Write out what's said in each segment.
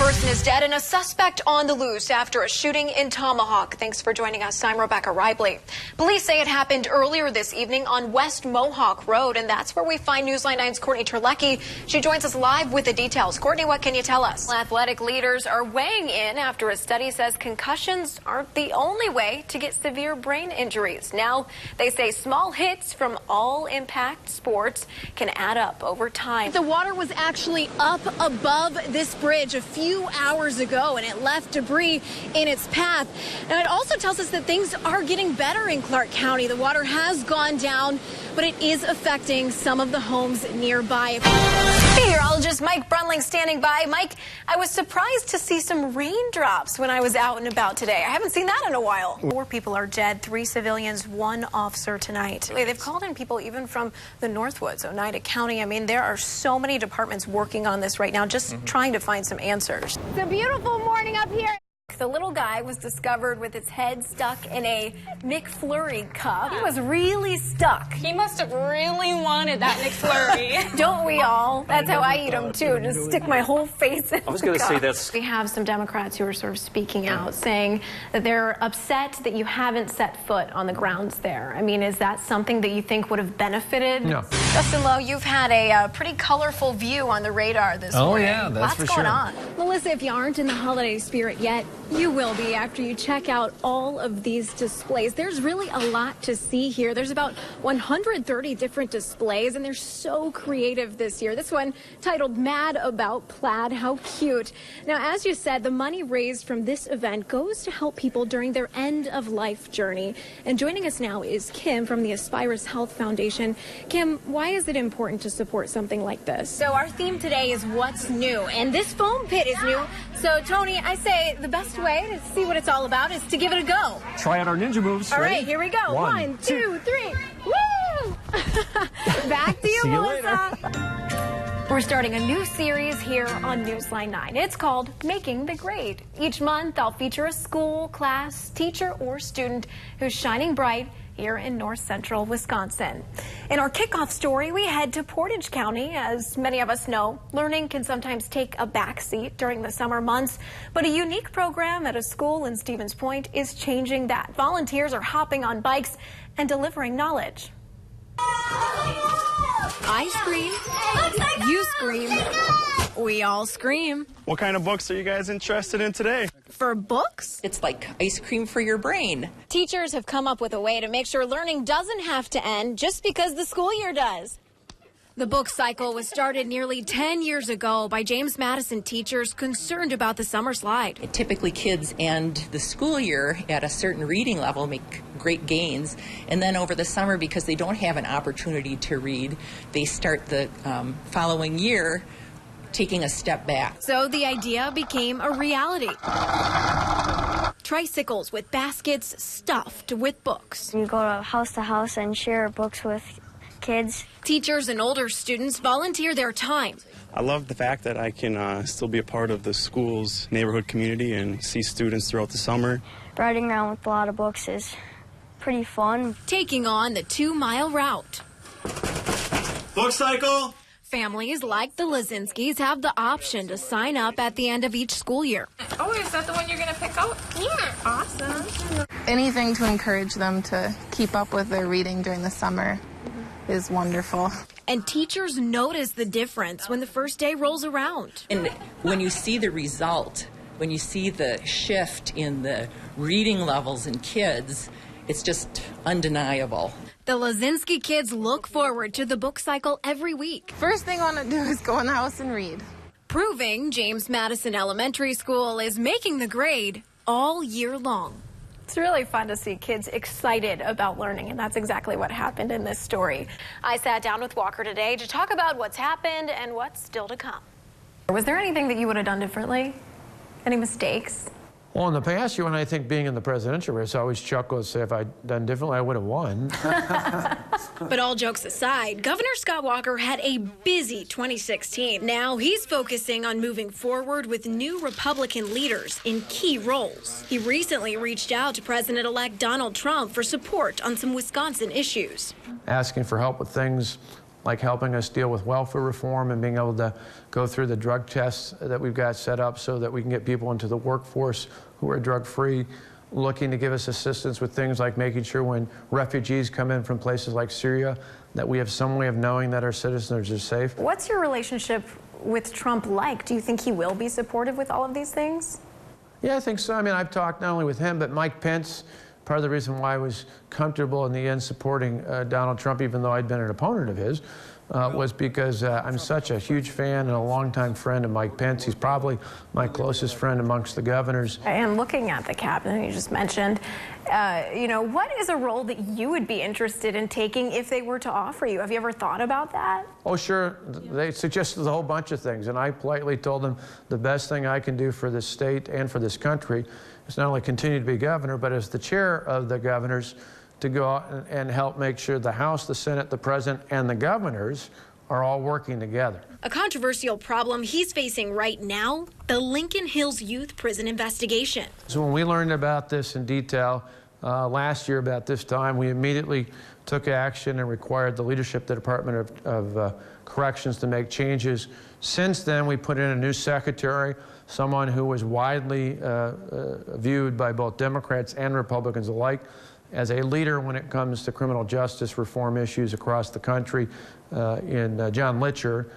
person is dead and a suspect on the loose after a shooting in Tomahawk. Thanks for joining us. I'm Rebeccaribley. Police say it happened earlier this evening on West Mohawk Road, and that's where we find Newsline 9's Courtney Terlecki. She joins us live with the details. Courtney, what can you tell us? Athletic leaders are weighing in after a study says concussions aren't the only way to get severe brain injuries. Now, they say small hits from all impact sports can add up over time. The water was actually up above this bridge a few hours ago, and it left debris in its path. Now, it also tells us that things are getting better in Clark County. The water has gone down, but it is affecting some of the homes nearby. Meteorologist Mike Brunling standing by. Mike, I was surprised to see some raindrops when I was out and about today. I haven't seen that in a while. 4 people are dead, 3 civilians, 1 officer tonight. They've called in people even from the Northwoods, Oneida County. I mean, there are so many departments working on this right now, just trying to find some answers. It's a beautiful morning up here. The little guy was discovered with his head stuck in a McFlurry cup. He was really stuck. He must have really wanted that McFlurry. Don't we all? That's how I eat them, too. Just stick my whole face in I was going to say that's... We have some Democrats who are sort of speaking out, saying that they're upset that you haven't set foot on the grounds there. I mean, is that something that you think would have benefited? No. Justin Lowe, you've had a pretty colorful view on the radar this morning. Oh, yeah, that's for sure. Lots going on. Melissa, if you aren't in the holiday spirit yet, you will be after you check out all of these displays. There's really a lot to see here. There's about 130 different displays, and they're so creative this year. This one titled Mad About Plaid. How cute. Now, as you said, the money raised from this event goes to help people during their end-of-life journey. And joining us now is Kim from the Aspirus Health Foundation. Kim, why is it important to support something like this? So our theme today is what's new, and this foam pit is new. So, Tony, I say the best way to see what it's all about is to give it a go. Try out our ninja moves. All Ready? right, here we go. 1, 2, 3. Woo! Back to you, See you Melissa. later. We're starting a new series here on Newsline 9. It's called Making the Grade. Each month, I'll feature a school, class, teacher, or student who's shining bright here in north central Wisconsin. In our kickoff story, we head to Portage County. As many of us know, learning can sometimes take a backseat during the summer months, but a unique program at a school in Stevens Point is changing that. Volunteers are hopping on bikes and delivering knowledge. I scream, you scream, we all scream. What kind of books are you guys interested in today? For books? It's like ice cream for your brain. Teachers have come up with a way to make sure learning doesn't have to end just because the school year does. The book cycle was started nearly 10 years ago by James Madison teachers concerned about the summer slide. Typically, kids end the school year at a certain reading level, make great gains, and then over the summer, because they don't have an opportunity to read, they start the following year taking a step back. So the idea became a reality. Tricycles with baskets stuffed with books. You go to house and share books with kids. Teachers and older students volunteer their time. I love the fact that I can still be a part of the school's neighborhood community and see students throughout the summer. Riding around with a lot of books is pretty fun. Taking on the 2-mile route. Book cycle! Families like the Lazinskis have the option to sign up at the end of each school year. Oh, is that the one you're going to pick out? Yeah. Awesome. Anything to encourage them to keep up with their reading during the summer is wonderful. And teachers notice the difference when the first day rolls around. And when you see the result, when you see the shift in the reading levels in kids, it's just undeniable. The Lazinski kids look forward to the book cycle every week. First thing I want to do is go in the house and read. Proving James Madison Elementary School is making the grade all year long. It's really fun to see kids excited about learning, and that's exactly what happened in this story. I sat down with Walker today to talk about what's happened and what's still to come. Was there anything that you would have done differently? Any mistakes? Well, in the past, when I think being in the presidential race, I always chuckle and say if I'd done differently, I would have won. But all jokes aside, Governor Scott Walker had a busy 2016. Now he's focusing on moving forward with new Republican leaders in key roles. He recently reached out to President-elect Donald Trump for support on some Wisconsin issues. Asking for help with things like helping us deal with welfare reform and being able to go through the drug tests that we've got set up so that we can get people into the workforce who are drug-free, looking to give us assistance with things like making sure when refugees come in from places like Syria that we have some way of knowing that our citizens are safe. What's your relationship with Trump like? Do you think he will be supportive with all of these things? Yeah, I think so. I mean, I've talked not only with him, but Mike Pence. Part of the reason why I was comfortable in the end supporting Donald Trump, even though I'd been an opponent of his, was because I'm such a huge fan and a longtime friend of Mike Pence. He's probably my closest friend amongst the governors. And looking at the cabinet you just mentioned, you know, what is a role that you would be interested in taking if they were to offer you? Have you ever thought about that? Oh, sure. They suggested a whole bunch of things, and I politely told them the best thing I can do for this state and for this country is not only continue to be governor, but as the chair of the governors, to go out and help make sure the House, the Senate, the President, and the governors are all working together. A controversial problem he's facing right now, the Lincoln Hills Youth Prison investigation. So when we learned about this in detail last year about this time, we immediately took action and required the leadership of the Department of Corrections to make changes. Since then, we put in a new secretary, someone who was widely viewed by both Democrats and Republicans alike as a leader when it comes to criminal justice reform issues across the country, in John Litcher.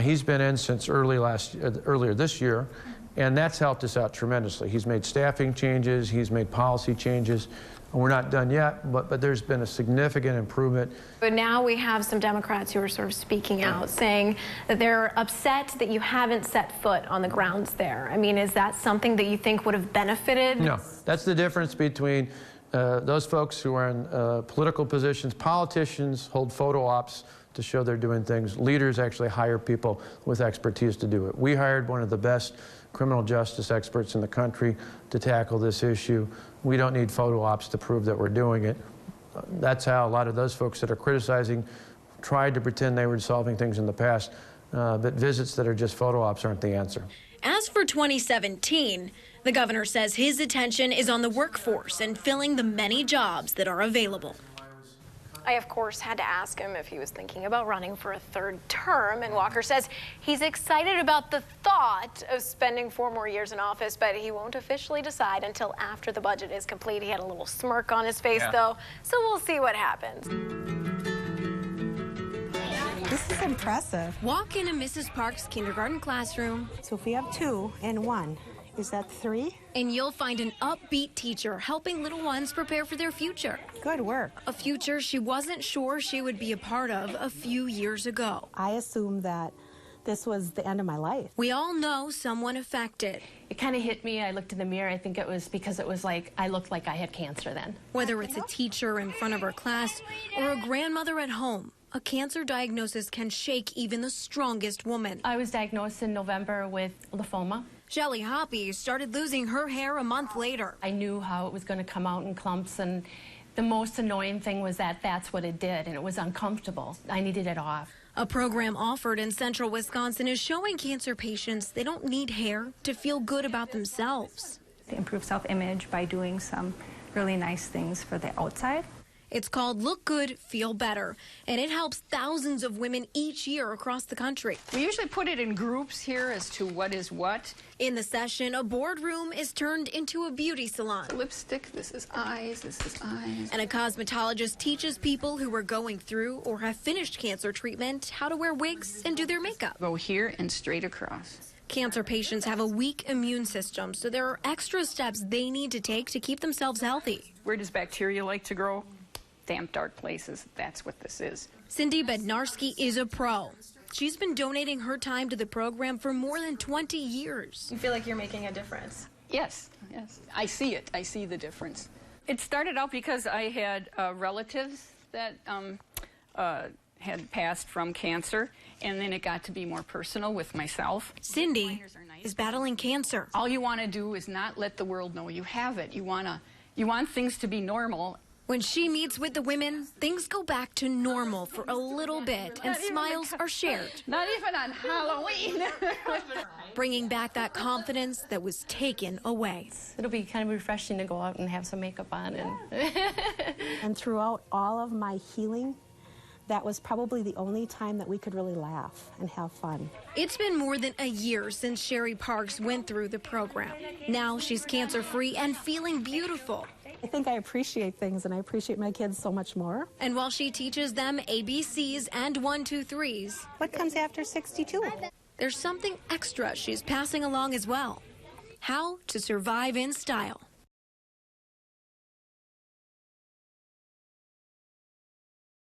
He's been in since earlier this year, and that's helped us out tremendously. He's made staffing changes, he's made policy changes. We're not done yet, but there's been a significant improvement. But now we have some Democrats who are sort of speaking out, saying that they're upset that you haven't set foot on the grounds there. I mean, is that something that you think would have benefited? No, that's the difference between those folks who are in political positions. Politicians hold photo ops to show they're doing things. Leaders actually hire people with expertise to do it. We hired one of the best criminal justice experts in the country to tackle this issue. We don't need photo ops to prove that we're doing it. That's how a lot of those folks that are criticizing tried to pretend they were solving things in the past, but visits that are just photo ops aren't the answer. As for 2017, the governor says his attention is on the workforce and filling the many jobs that are available. I, of course, had to ask him if he was thinking about running for a third term, and Walker says he's excited about the thought of spending 4 more years in office, but he won't officially decide until after the budget is complete. He had a little smirk on his face, though, so we'll see what happens. This is impressive. Walk into Mrs. Park's kindergarten classroom. So if we have 2 and 1, is that 3? And you'll find an upbeat teacher helping little ones prepare for their future. Good work. A future she wasn't sure she would be a part of a few years ago. I assumed that this was the end of my life. We all know someone affected. It kind of hit me. I looked in the mirror. I think it was because it was like I looked like I had cancer then. Whether it's a teacher in front of her class or a grandmother at home, a cancer diagnosis can shake even the strongest woman. I was diagnosed in November with lymphoma. Shelly Hoppy started losing her hair a month later. I knew how it was going to come out in clumps, and the most annoying thing was that that's what it did, and it was uncomfortable. I needed it off. A program offered in central Wisconsin is showing cancer patients they don't need hair to feel good about themselves. They improve self-image by doing some really nice things for the outside. It's called Look Good, Feel Better, and it helps thousands of women each year across the country. We usually put it in groups here as to what is what. In the session, a boardroom is turned into a beauty salon. Lipstick, this is eyes, this is eyes. And a cosmetologist teaches people who are going through or have finished cancer treatment how to wear wigs and do their makeup. Go here and straight across. Cancer patients have a weak immune system, so there are extra steps they need to take to keep themselves healthy. Where does bacteria like to grow? Damp, dark places. That's what this is. Cindy Bednarski is a pro. She's been donating her time to the program for more than 20 years. You feel like you're making a difference? Yes, yes. I see it. I see the difference. It started out because I had relatives that had passed from cancer, and then it got to be more personal with myself. Cindy is battling cancer. All you want to do is not let the world know you have it. You want things to be normal. When she meets with the women, things go back to normal for a little bit, and smiles are shared. Not even on Halloween. Bringing back that confidence that was taken away. It'll be kind of refreshing to go out and have some makeup on. And throughout all of my healing, that was probably the only time that we could really laugh and have fun. It's been more than a year since Sherry Parks went through the program. Now she's cancer-free and feeling beautiful. I think I appreciate things, and I appreciate my kids so much more. And while she teaches them ABCs and 1, 2, 3s, what comes after 62? There's something extra she's passing along as well. How to survive in style.